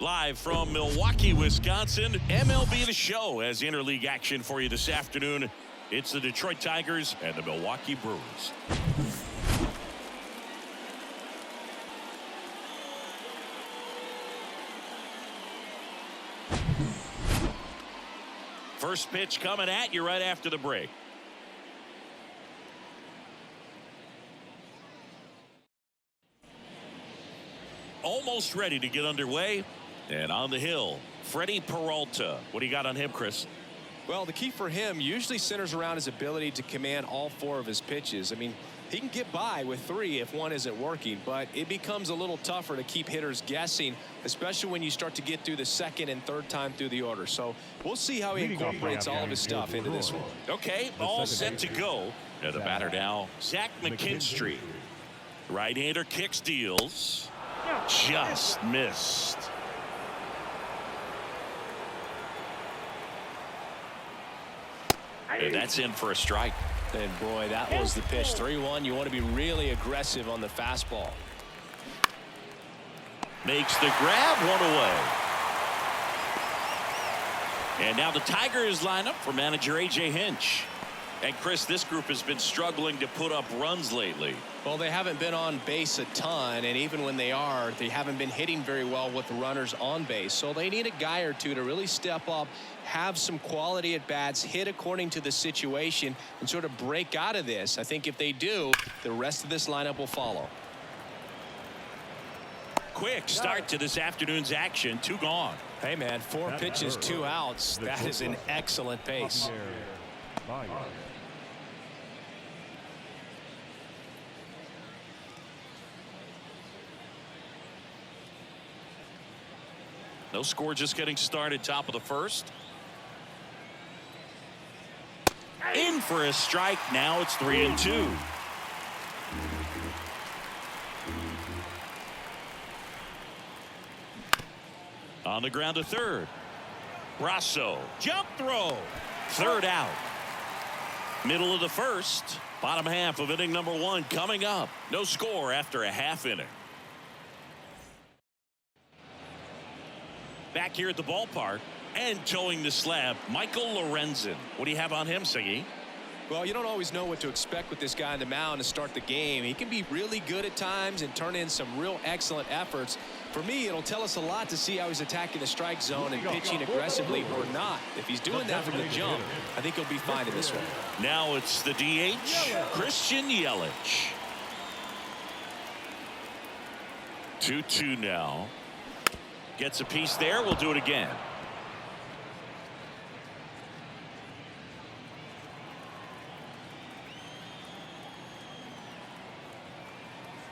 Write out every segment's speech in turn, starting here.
Live from Milwaukee, Wisconsin, MLB The Show has interleague action for you this afternoon. It's the Detroit Tigers and the Milwaukee Brewers. First pitch coming at you right after the break. Almost ready to get underway. And on the hill, Freddie Peralta. What do you got on him, Chris? Well, the key for him usually centers around his ability to command all four of his pitches. I mean, he can get by with three if one isn't working, but it becomes a little tougher to keep hitters guessing, especially when you start to get through the second and third time through the order. So we'll see how he incorporates all of his stuff into this one. Okay, all set to go. And the batter now, Zach McKinstry. Right-hander kicks, deals. Just missed. And that's in for a strike. And boy, that was the pitch. 3-1. You want to be really aggressive on the fastball. Makes the grab, one away. And now the Tigers line up for manager A.J. Hinch. And Chris, this group has been struggling to put up runs lately. Well, they haven't been on base a ton, and even when they are, they haven't been hitting very well with the runners on base. So they need a guy or two to really step up, have some quality at bats, hit according to the situation, and sort of break out of this. I think if they do, the rest of this lineup will follow. Quick start to this afternoon's action. 2 gone. Hey, man, 4 pitches, 2 outs. That is an excellent pace. No score, just getting started. Top of the first. In for a strike. Now it's 3-2. On the ground to third. Rosso. Jump throw. Third out. Middle of the first. Bottom half of inning number 1 coming up. No score after a half inning. Back here at the ballpark and towing the slab, Michael Lorenzen. What do you have on him, Siggy? Well, you don't always know what to expect with this guy on the mound to start the game. He can be really good at times and turn in some real excellent efforts. For me, it'll tell us a lot to see how he's attacking the strike zone and pitching aggressively or not. If he's doing that from the jump, I think he'll be fine in this one. Now it's the DH, Christian Yelich. 2-2 now. Gets a piece there. We'll do it again.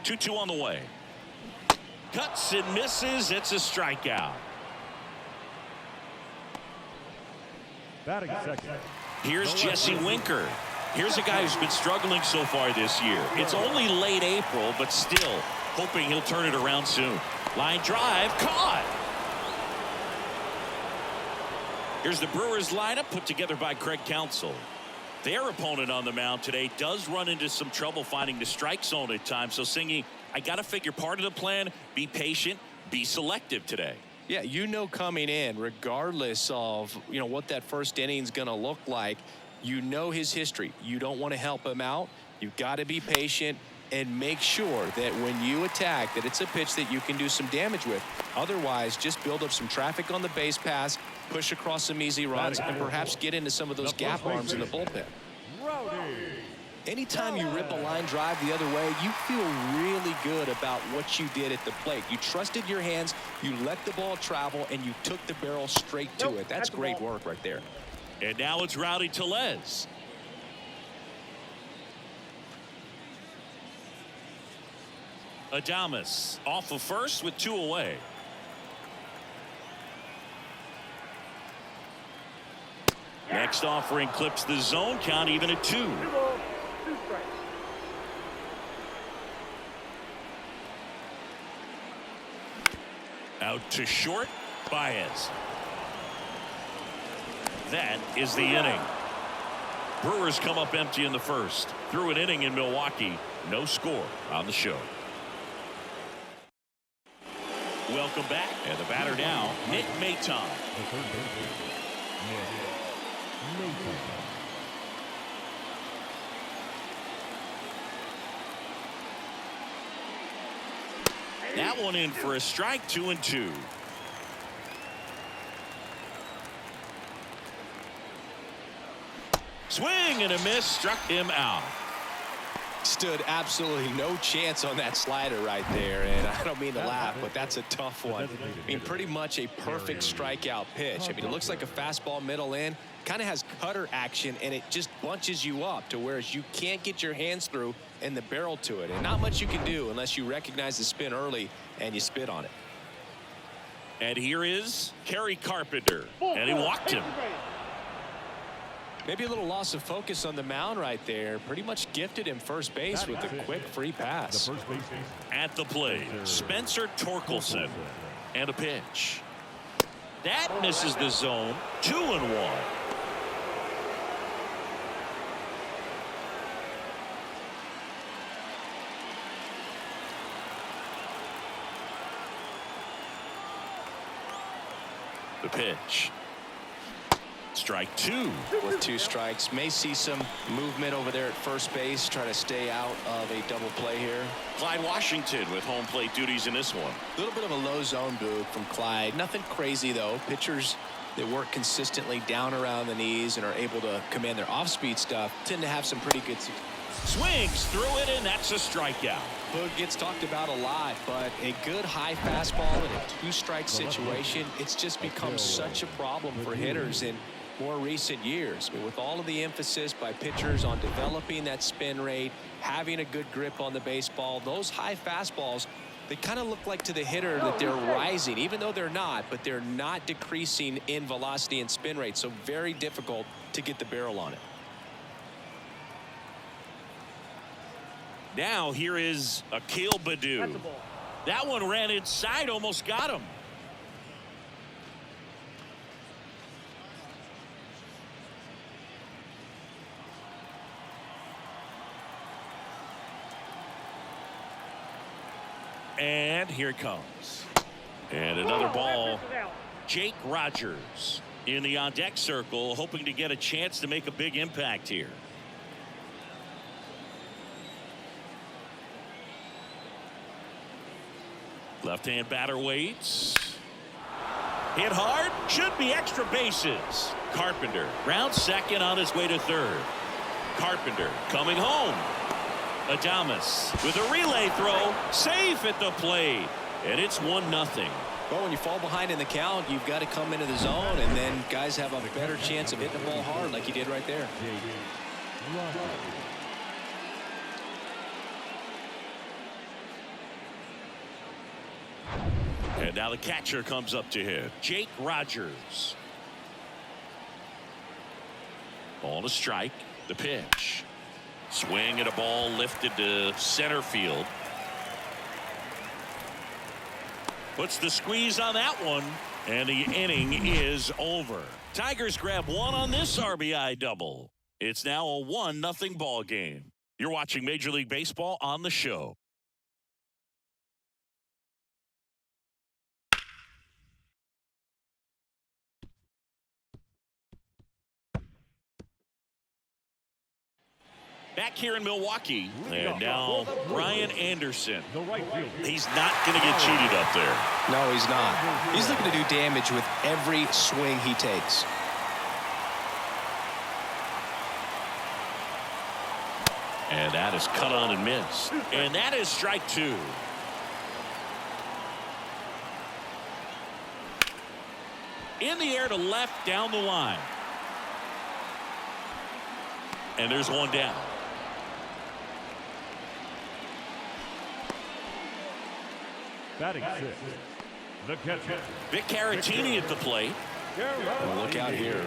Two on the way. Cuts and misses. It's a strikeout. Batting second. Here's Jesse Winker. Here's a guy who's been struggling so far this year. It's only late April, but still hoping he'll turn it around soon. Line drive, caught. Here's the Brewers lineup put together by Craig Counsell. Their opponent on the mound today does run into some trouble finding the strike zone at times. So, Singy, I got to figure part of the plan, be patient, be selective today. Yeah, you know coming in, regardless of, what that first inning is going to look like, you know his history. You don't want to help him out. You've got to be patient and make sure that when you attack that it's a pitch that you can do some damage with. Otherwise, just build up some traffic on the base pass, push across some easy runs, and perhaps get into some of those gap arms in the bullpen. Anytime you rip a line drive the other way, you feel really good about what you did at the plate. You trusted your hands, you let the ball travel, and you took the barrel straight to it. That's great work right there. And now it's Rowdy Tellez. Adames off of first with 2 away. Next offering clips the zone, count even at 2. Out to short, Baez. That is the inning. Brewers come up empty in the first. Through an inning in Milwaukee, no score on the show. Welcome back. And the batter now, Nick Maton. The third baseman, Nick Maton. That one in for a strike, 2-2. Swing and a miss, struck him out. Stood absolutely no chance on that slider right there, and I don't mean to laugh, but that's a tough one. I mean, pretty much a perfect strikeout pitch. I mean, it looks like a fastball middle in, kind of has cutter action, and it just bunches you up to whereas you can't get your hands through and the barrel to it, and not much you can do unless you recognize the spin early and you spit on it. And here is Kerry Carpenter, and he walked him. Maybe a little loss of focus on the mound right there. Pretty much gifted him first base with a quick free pass. The first baseman, At the plate, Spencer Torkelson. And a pitch. That misses the zone. 2-1. The pitch. Strike 2. With 2 strikes. May see some movement over there at first base. Try to stay out of a double play here. Clyde Washington with home plate duties in this one. A little bit of a low zone boot from Clyde. Nothing crazy though. Pitchers that work consistently down around the knees and are able to command their off-speed stuff tend to have some pretty good success. Swings through it, and that's a strikeout. Boog gets talked about a lot, but a good high fastball in a 2-strike situation, it's just become such a problem for hitters in more recent years. I mean, with all of the emphasis by pitchers on developing that spin rate, having a good grip on the baseball, those high fastballs, they kind of look like to the hitter that they're rising, even though they're not, but they're not decreasing in velocity and spin rate, so very difficult to get the barrel on it. Now here is Akil Baddoo. That one ran inside, almost got him. And here it comes. And another ball. Jake Rogers in the on-deck circle, hoping to get a chance to make a big impact here. Left-hand batter waits. Hit hard. Should be extra bases. Carpenter round second on his way to third. Carpenter coming home. Adames with a relay throw. Safe at the plate. And it's 1-0. Well, when you fall behind in the count, you've got to come into the zone, and then guys have a better chance of hitting the ball hard like you did right there. And now the catcher comes up to hit. Jake Rogers. Ball to strike. The pitch. Swing and a ball lifted to center field. Puts the squeeze on that one. And the inning is over. Tigers grab one on this RBI double. It's now a 1-0 ball game. You're watching Major League Baseball on the show. Back here in Milwaukee, and now Brian Anderson. He's not going to get cheated up there. No, he's not. He's looking to do damage with every swing he takes. And that is cut on and missed. And that is strike 2. In the air to left down the line. And there's one down. Batting 6, the catcher, Vic Caratini at the plate. Well, look out here.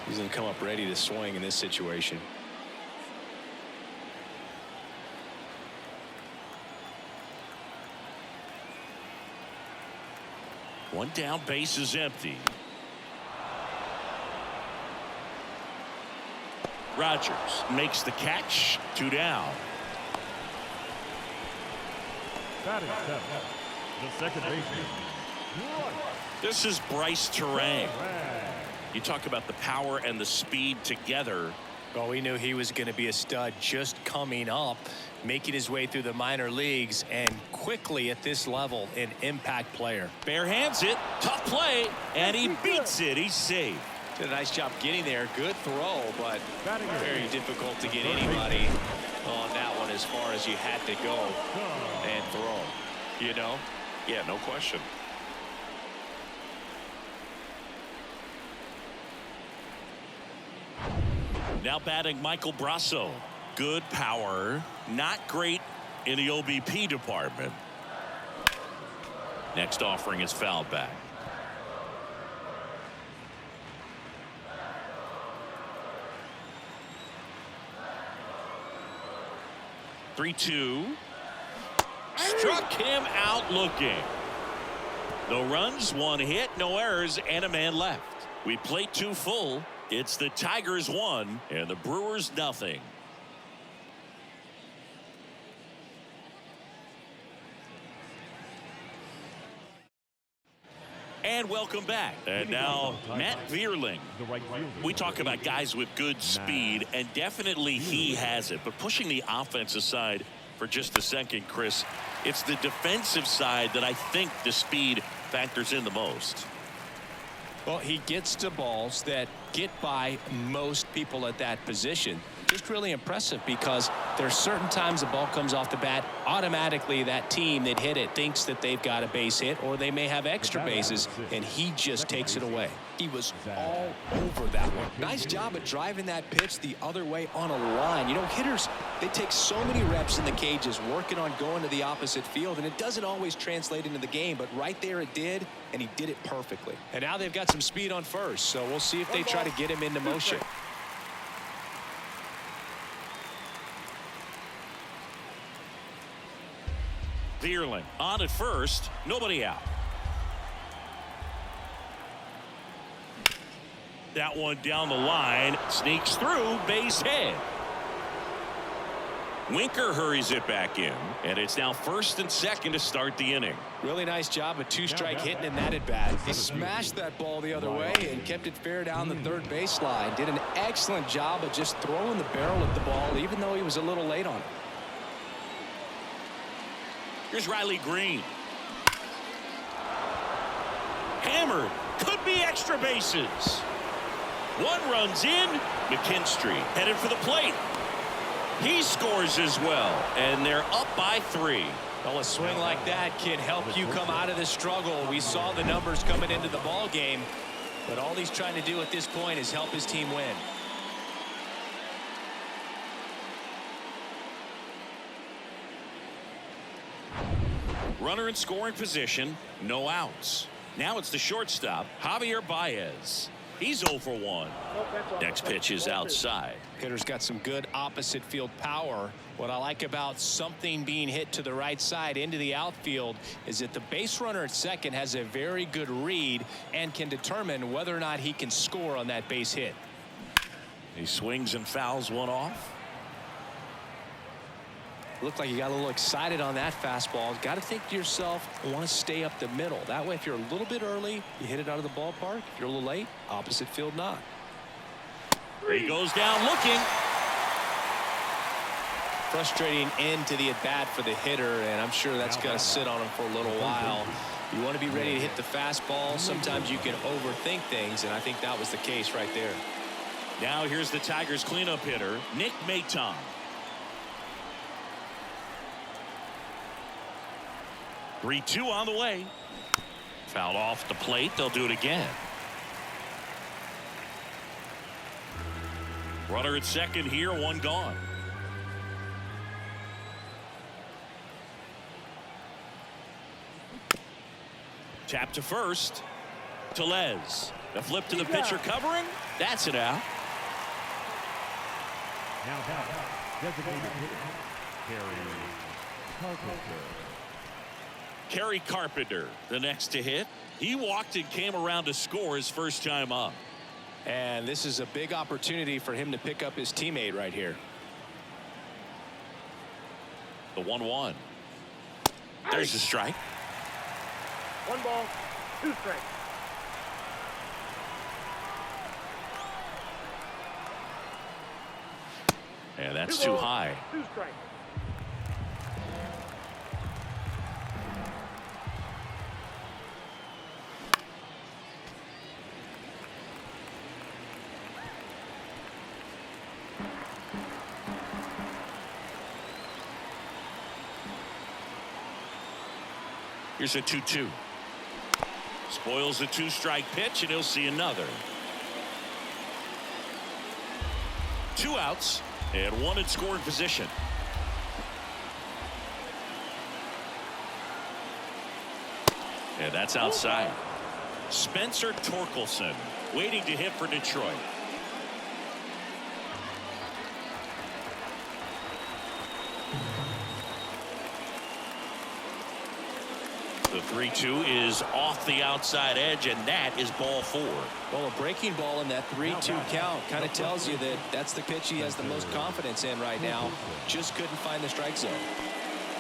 He's going to come up ready to swing in this situation. One down, base is empty. Rogers makes the catch. 2 down. batting 7, the second baseman, This is Bryce Terang. You talk about the power and the speed together. Well, we knew he was going to be a stud just coming up, making his way through the minor leagues, and quickly at this level, an impact player. Bare hands it, tough play, and he beats it. He's safe. Did a nice job getting there. Good throw, but very difficult to get anybody on that one as far as you had to go and throw. You know? Yeah, no question. Now batting Michael Brasso. Good power, not great in the OBP department. Next offering is fouled back. (3-2). Struck him out looking. No runs, one hit, no errors, and a man left. We played 2 full. It's the Tigers 1 and the Brewers nothing. And welcome back. And now Matt Vierling. We talk about guys with good speed, and definitely he has it. But pushing the offense aside for just a second, Chris, it's the defensive side that I think the speed factors in the most. Well, he gets to balls that get by most people at that position. Just really impressive because there's certain times the ball comes off the bat, automatically that team that hit it thinks that they've got a base hit, or they may have extra bases, and he just takes it away. He was all over that one. Nice job of driving that pitch the other way on a line. You know, hitters, they take so many reps in the cages working on going to the opposite field, and it doesn't always translate into the game, but right there it did, and he did it perfectly. And now they've got some speed on first, so we'll see if they try to get him into motion. Vierling on at first, nobody out. That one down the line, sneaks through, base hit. Winker hurries it back in, and it's now first and second to start the inning. Really nice job of 2-strike hitting in that at bat. He smashed that ball the other way and kept it fair down the third baseline. Did an excellent job of just throwing the barrel at the ball, even though he was a little late on it. Here's Riley Green. Hammered. Could be extra bases. One runs in. McKinstry headed for the plate. He scores as well, and they're up by 3. Well, a swing like that can help you come out of the struggle. We saw the numbers coming into the ball game, but all he's trying to do at this point is help his team win. Runner in scoring position, no outs. Now it's the shortstop, Javier Baez. He's 0 for 1. Next pitch is outside. Hitter's got some good opposite field power. What I like about something being hit to the right side into the outfield is that the base runner at second has a very good read and can determine whether or not he can score on that base hit. He swings and fouls one off. Looked like you got a little excited on that fastball. Got to think to yourself, I want to stay up the middle. That way, if you're a little bit early, you hit it out of the ballpark. If you're a little late, opposite field not. He goes down looking. Frustrating end to the at-bat for the hitter, and I'm sure that's going to sit on him for a little while. You want to be ready to hit the fastball. Sometimes you can overthink things, and I think that was the case right there. Now here's the Tigers cleanup hitter, Nick Maton. (3-2) on the way. Fouled off the plate. They'll do it again. Runner at second here, one gone. Tap to first. Tellez. The flip to the pitcher covering. That's it out. Now designated hitter, Kerry Carpenter. Kerry Carpenter, the next to hit. He walked and came around to score his first time up. And this is a big opportunity for him to pick up his teammate right here. The 1-1. There's the strike. 1 ball, 2 strikes. And that's too high. Here's a 2-2. Spoils the 2-strike pitch, and he'll see another. 2 outs and 1 in scoring position. And that's outside. Spencer Torkelson waiting to hit for Detroit. The 3-2 is off the outside edge, and that is ball 4. Well, a breaking ball in that 3-2 count kind of tells you that that's the pitch he has the most confidence in right now. Just couldn't find the strike zone.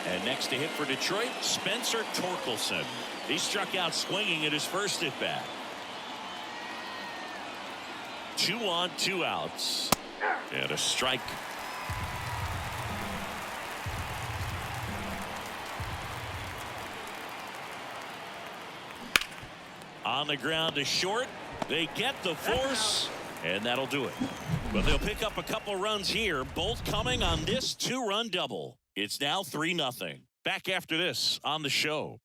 And next to hit for Detroit, Spencer Torkelson. He struck out swinging at his first at bat. 2 on, 2 outs, and a strike. On the ground to short. They get the force, and that'll do it. But they'll pick up a couple runs here, both coming on this 2-run double. It's now 3-0. Back after this on the show.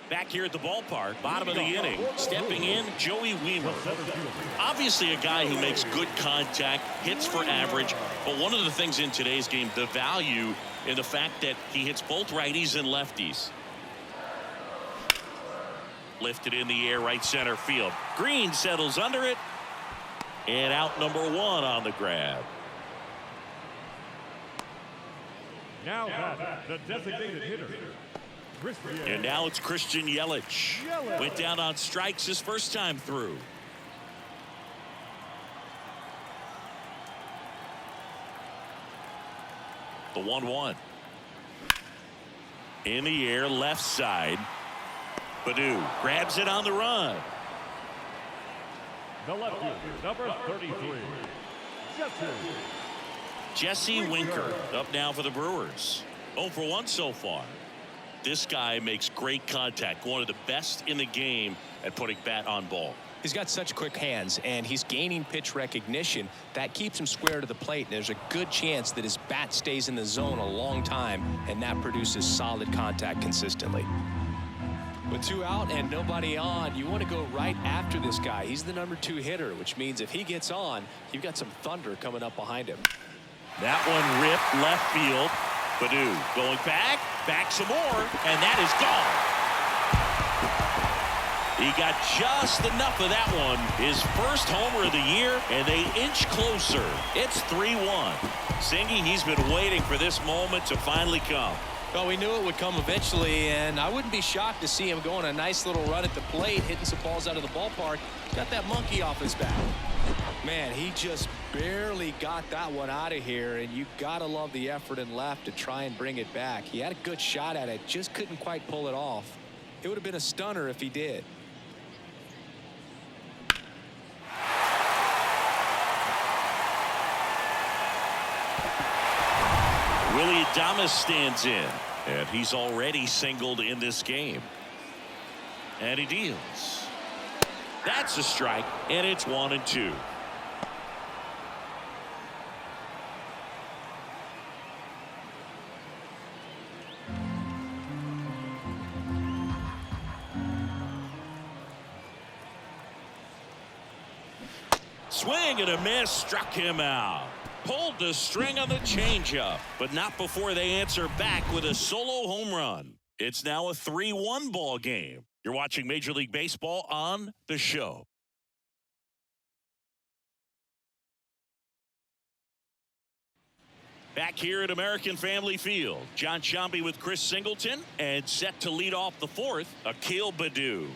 Back here at the ballpark, bottom of the inning, stepping in, Joey Wiemer. Obviously a guy who makes good contact, hits for average, but one of the things in today's game, the value in the fact that he hits both righties and lefties. Lifted in the air, right center field. Green settles under it, and out number 1 on the grab. Now back, the designated hitter. And now it's Christian Yelich. Went down on strikes his first time through. The 1-1. In the air, left side. Baddoo grabs it on the run. The left fielder, number 33, Jesse Winker up now for the Brewers. 0 for 1 so far. This guy makes great contact, one of the best in the game at putting bat on ball. He's got such quick hands, and he's gaining pitch recognition. That keeps him square to the plate, and there's a good chance that his bat stays in the zone a long time, and that produces solid contact consistently. With 2 out and nobody on, you want to go right after this guy. He's the number 2 hitter, which means if he gets on, you've got some thunder coming up behind him. That one ripped left field. Baddoo going back some more, and that is gone. He got just enough of that one. His first homer of the year, and they inch closer. It's 3-1. Singy, he's been waiting for this moment to finally come. Well, we knew it would come eventually, and I wouldn't be shocked to see him go on a nice little run at the plate, hitting some balls out of the ballpark. Got that monkey off his back. Man, he just barely got that one out of here, and you gotta love the effort in left to try and bring it back. He had a good shot at it, just couldn't quite pull it off. It would have been a stunner if he did. Willie Adames stands in, and he's already singled in this game. And he deals. That's a strike, and it's 1-2. Swing and a miss, struck him out. Pulled the string on the changeup, but not before they answer back with a solo home run. It's now a 3-1 ball game. You're watching Major League Baseball on the show. Back here at American Family Field, John Sciambi with Chris Singleton, and set to lead off the 4th, Akil Baddoo.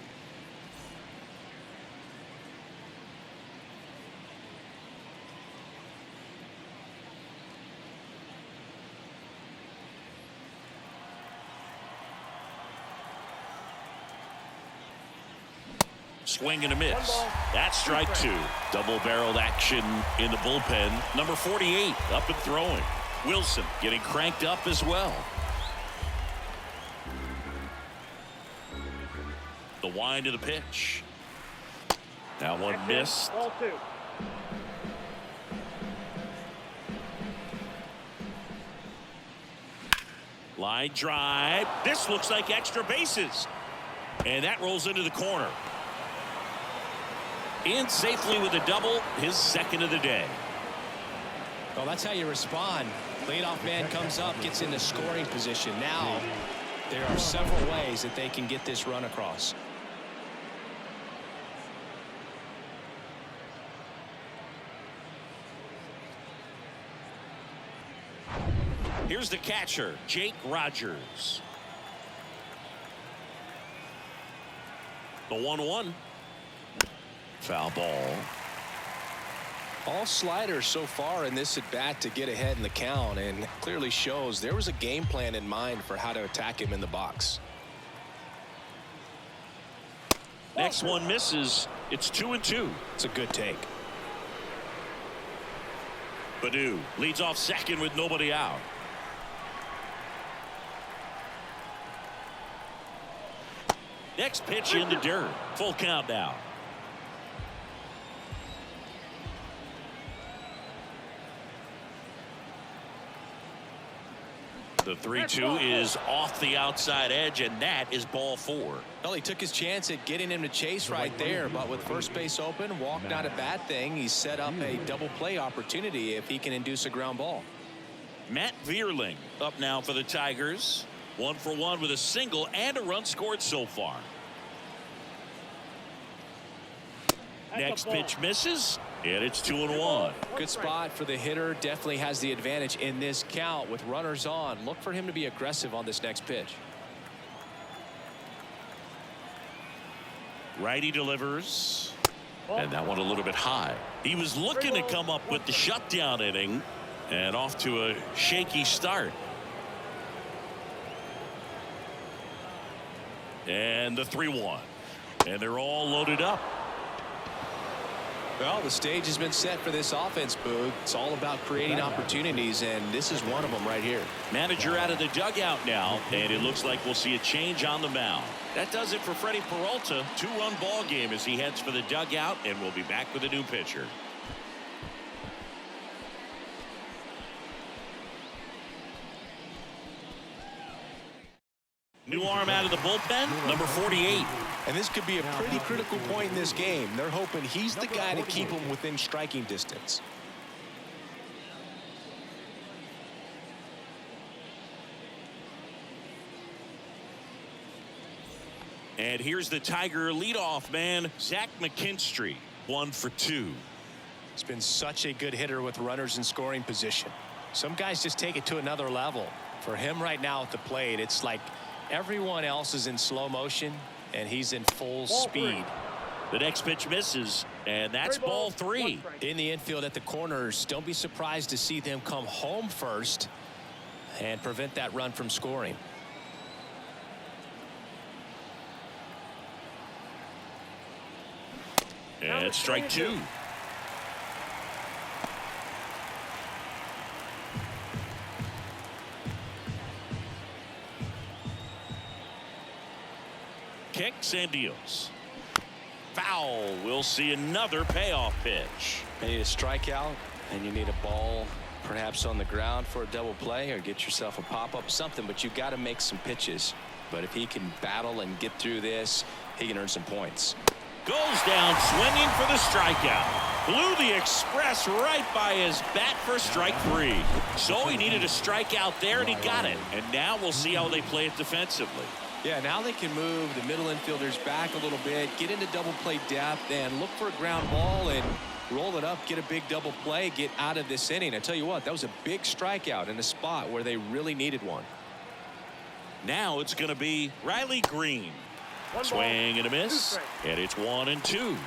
Swing and a miss. That's strike two. Double-barreled action in the bullpen. Number 48 up and throwing. Wilson getting cranked up as well. The wind of the pitch. That one missed. Ball two. Line drive. This looks like extra bases. And that rolls into the corner. In safely with a double, his second of the day. Well, that's how you respond. Leadoff man comes up, gets into scoring position. Now, there are several ways that they can get this run across. Here's the catcher, Jake Rogers. The 1-1. Foul ball. All sliders so far in this at bat to get ahead in the count, and clearly shows there was a game plan in mind for how to attack him in the box. Next one misses. It's 2-2. It's a good take. Baду leads off second with nobody out. Next pitch in the dirt. Full count now. The 3-2 is off the outside edge, and that is ball four. Well, he took his chance at getting him to chase right there, but with first base open, walk not a bad thing. He set up a double play opportunity if he can induce a ground ball. Matt Vierling up now for the Tigers. 1 for 1 with a single and a run scored so far. Next pitch misses, and it's 2-1. Good spot for the hitter. Definitely has the advantage in this count with runners on. Look for him to be aggressive on this next pitch. Righty delivers, and that one a little bit high. He was looking to come up with the shutdown inning, and off to a shaky start. And the 3-1, and they're all loaded up. Well, the stage has been set for this offense, Boog. It's all about creating opportunities, and this is one of them right here. Manager out of the dugout now, and it looks like we'll see a change on the mound. That does it for Freddie Peralta. 2-run ball game as he heads for the dugout, and we'll be back with a new pitcher. New arm out of the bullpen, number 48. And this could be a pretty critical point in this game. They're hoping he's the guy to keep them within striking distance. And here's the Tiger leadoff man, Zach McKinstry. 1 for 2. He's been such a good hitter with runners in scoring position. Some guys just take it to another level. For him right now at the plate, it's like everyone else is in slow motion and he's in full speed. The next pitch misses, and that's ball 3. In the infield at the corners, don't be surprised to see them come home first and prevent that run from scoring. And it's strike 2. Kicks and deals. Foul. We'll see another payoff pitch. You need a strikeout, and you need a ball perhaps on the ground for a double play, or get yourself a pop-up, something, but you got to make some pitches. But if he can battle and get through this, he can earn some points. Goes down swinging for the strikeout. Blew the express right by his bat for strike 3. So he needed a strikeout there, and he got it. And now we'll see how they play it defensively. Yeah, now they can move the middle infielders back a little bit, get into double play depth, and look for a ground ball and roll it up, get a big double play, get out of this inning. I tell you what, that was a big strikeout in a spot where they really needed one. Now it's going to be Riley Green. Swing and a miss, and it's 1-2.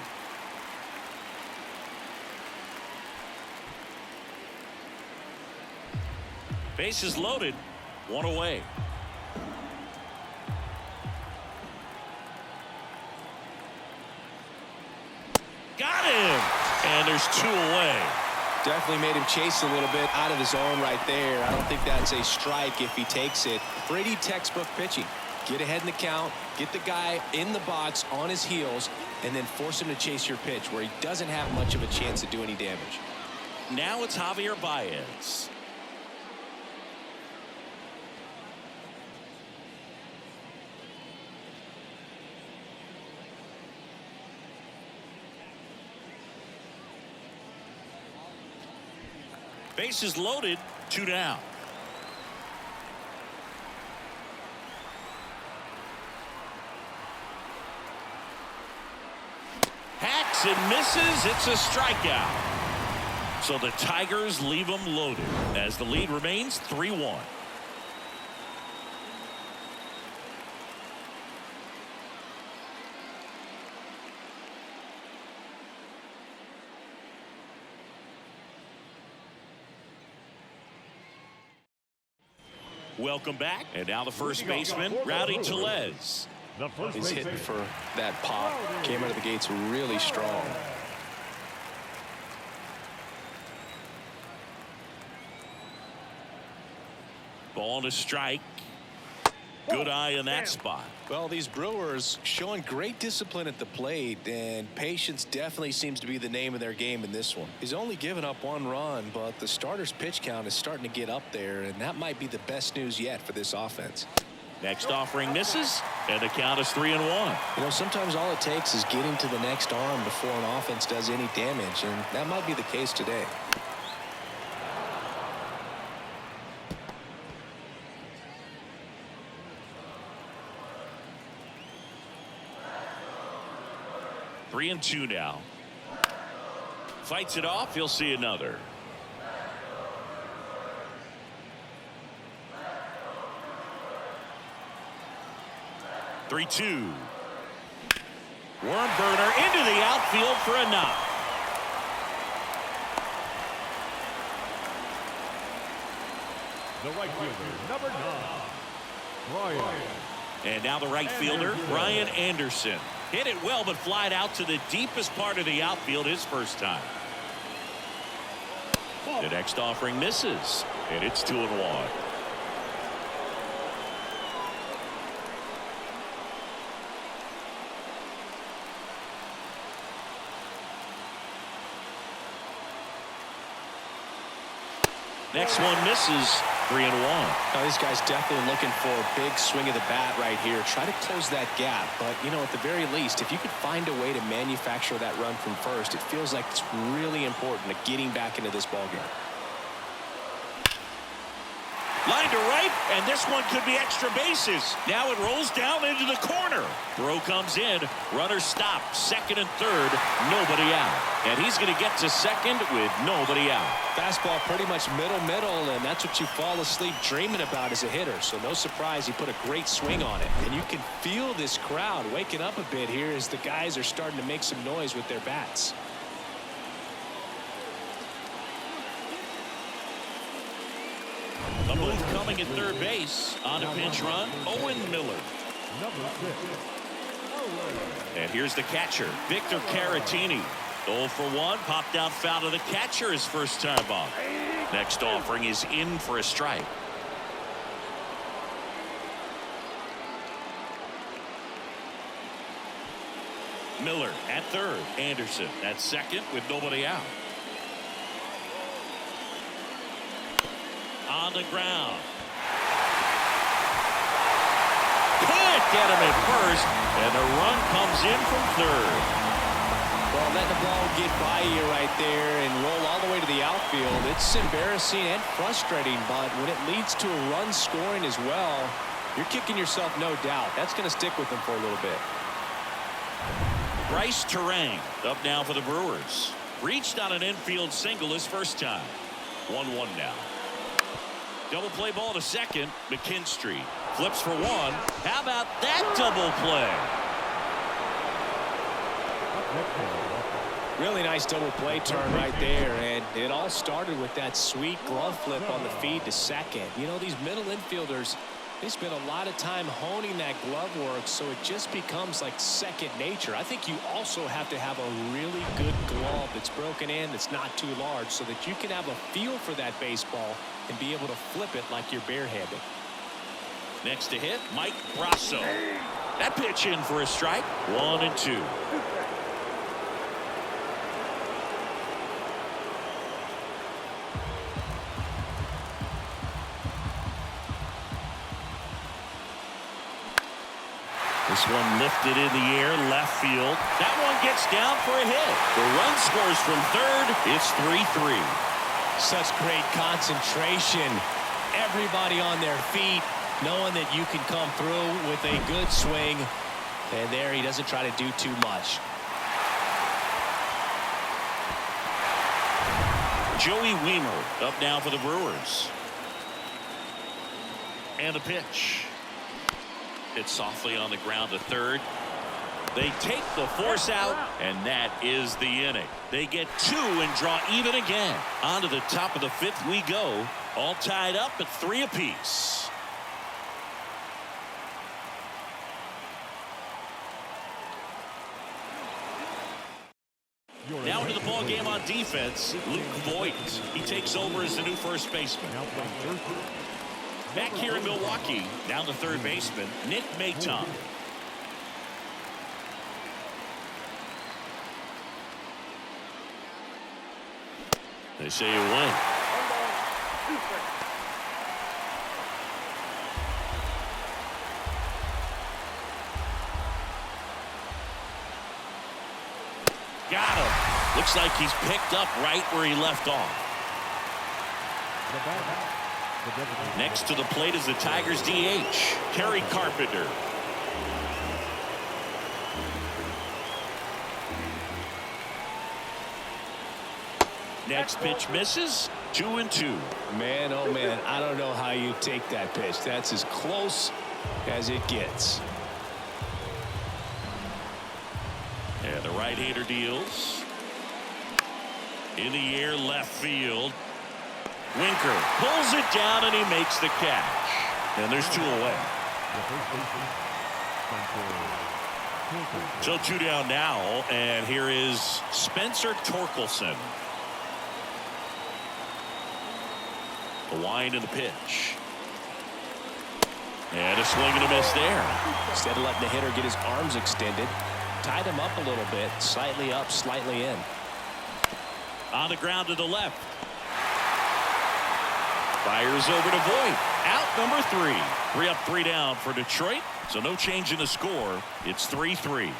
Bases loaded, 1 away. Got him. And there's 2 away. Definitely made him chase a little bit out of his zone right there. I don't think that's a strike if he takes it. Pretty textbook pitching. Get ahead in the count, get the guy in the box on his heels, and then force him to chase your pitch where he doesn't have much of a chance to do any damage. Now it's Javier Baez. Bases loaded, 2 down. Hacks and misses. It's a strikeout. So the Tigers leave them loaded as the lead remains 3-1. Welcome back. And now the first baseman, Rowdy Tellez. He's hitting for that pop. Came out of the gates really strong. Ball to strike. Good eye in that spot. Well, these Brewers showing great discipline at the plate, and patience definitely seems to be the name of their game in this one. He's only given up 1 run, but the starter's pitch count is starting to get up there, and that might be the best news yet for this offense. Next offering misses, and the count is 3-1. You know, sometimes all it takes is getting to the next arm before an offense does any damage, and that might be the case today. Three and 2 now. Fights it off. He'll see another. Three-2. Worm burner into the outfield for a knock. The right fielder, number 9, Ryan. And now the right fielder, Ryan Anderson. Hit it well, but flied out to the deepest part of the outfield his first time. The next offering misses, and it's 2-1. Next one misses. 3-1. Now, this guy's definitely looking for a big swing of the bat right here. Try to close that gap. But, you know, at the very least, if you could find a way to manufacture that run from first, it feels like it's really important to getting back into this ballgame. Line to right, and this one could be extra bases. Now it rolls down into the corner. Throw comes in. Runner stopped. Second and third. Nobody out. And he's going to get to second with nobody out. Fastball pretty much middle, and that's what you fall asleep dreaming about as a hitter. So no surprise he put a great swing on it. And you can feel this crowd waking up a bit here as the guys are starting to make some noise with their bats. A move coming at third base. On a pinch run, Owen Miller. Number 6. And here's the catcher, Victor Caratini. 0 for 1, popped out foul to the catcher his first time up. Next offering is in for a strike. Miller at third. Anderson at second with nobody out. On the ground. Can't get him at first, and the run comes in from third. Well, letting the ball get by you right there and roll all the way to the outfield, it's embarrassing and frustrating, but when it leads to a run scoring as well, you're kicking yourself, no doubt. That's going to stick with them for a little bit. Bryce Terang up now for the Brewers. Reached on an infield single his first time. 1-1 now. Double play ball to second. McKinstry flips for 1. How about that double play? Really nice double play turn right there, and it all started with that sweet glove flip on the feed to second. You know, these middle infielders, They spend a lot of time honing that glove work, so it just becomes like second nature. I think you also have to have a really good glove that's broken in, that's not too large, so that you can have a feel for that baseball and be able to flip it like you're barehanded. Next to hit, Mike Brasso. That pitch in for a strike. 1-2. This one lifted in the air, left field. That one gets down for a hit. The run scores from third. It's 3-3. Such great concentration. Everybody on their feet, knowing that you can come through with a good swing. And there he doesn't try to do too much. Joey Wiemer up now for the Brewers. And the pitch. Hit softly on the ground to third. They take the force out, and that is the inning. They get 2 and draw even again. On to the top of the 5th we go. All tied up at 3 apiece. Now into the ball game on defense, Luke Voigt. He takes over as the new first baseman. Back here in Milwaukee, down to third baseman, Nick Maton. They say you win. Got him. Looks like he's picked up right where he left off. Next to the plate is the Tigers DH, Kerry Carpenter. Next pitch misses. 2-2. Man, oh man, I don't know how you take that pitch. That's as close as it gets. And the right-hander deals. In the air, left field. Winker pulls it down, and he makes the catch. And there's 2 away. So 2 down now, and here is Spencer Torkelson. The wind and the pitch. And a swing and a miss there. Instead of letting the hitter get his arms extended, tied him up a little bit, slightly up, slightly in. On the ground to the left. Fires over to Voigt. Out number 3. 3 up, 3 down for Detroit. So no change in the score. It's 3-3.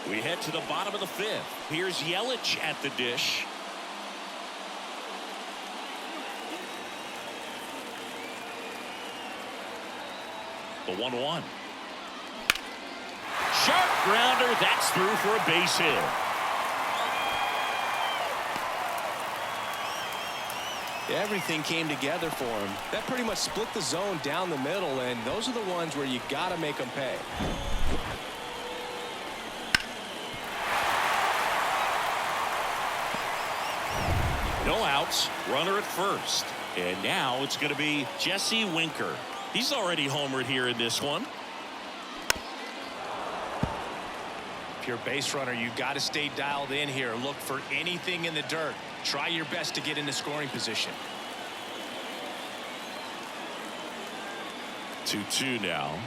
We head to the bottom of the 5th. Here's Yelich at the dish. The 1-1. Sharp grounder. That's through for a base hit. Everything came together for him. That pretty much split the zone down the middle, and those are the ones where you got to make them pay. No outs. Runner at first. And now it's going to be Jesse Winker. He's already homered here in this one. If you're a base runner, you got to stay dialed in here. Look for anything in the dirt. Try your best to get into scoring position. 2-2 now.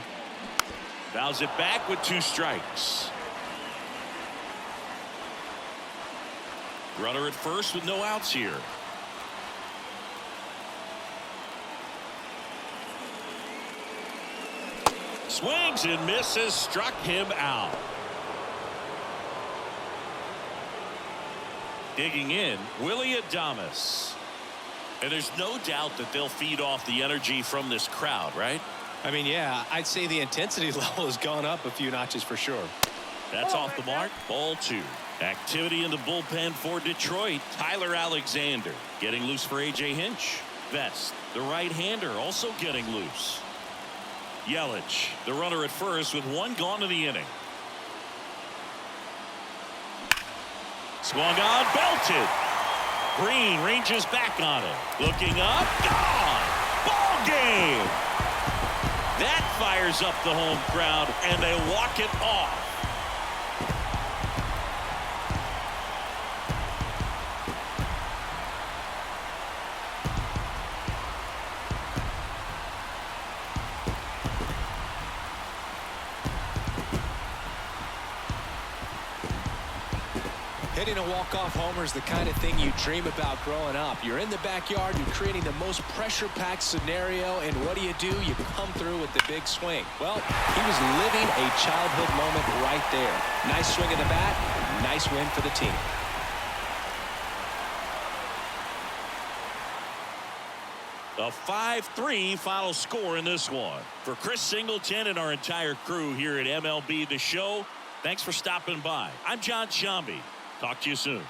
Fouls it back with 2 strikes. Runner at first with no outs here. Swings and misses. Struck him out. Digging in, Willie Adames. And there's no doubt that they'll feed off the energy from this crowd, right? I mean, yeah, I'd say the intensity level has gone up a few notches for sure. That's off the mark. Ball 2. Activity in the bullpen for Detroit. Tyler Alexander getting loose for A.J. Hinch. Vest, the right-hander, also getting loose. Yelich, the runner at first with 1 gone in the inning. Swung on, belted. Green ranges back on it. Looking up, gone. Ball game. That fires up the home crowd, and they walk it off. Hitting a walk-off homer is the kind of thing you dream about growing up. You're in the backyard, you're creating the most pressure-packed scenario, and what do? You come through with the big swing. Well, he was living a childhood moment right there. Nice swing of the bat, nice win for the team. A 5-3 final score in this one. For Chris Singleton and our entire crew here at MLB The Show, thanks for stopping by. I'm John Shambi. Talk to you soon.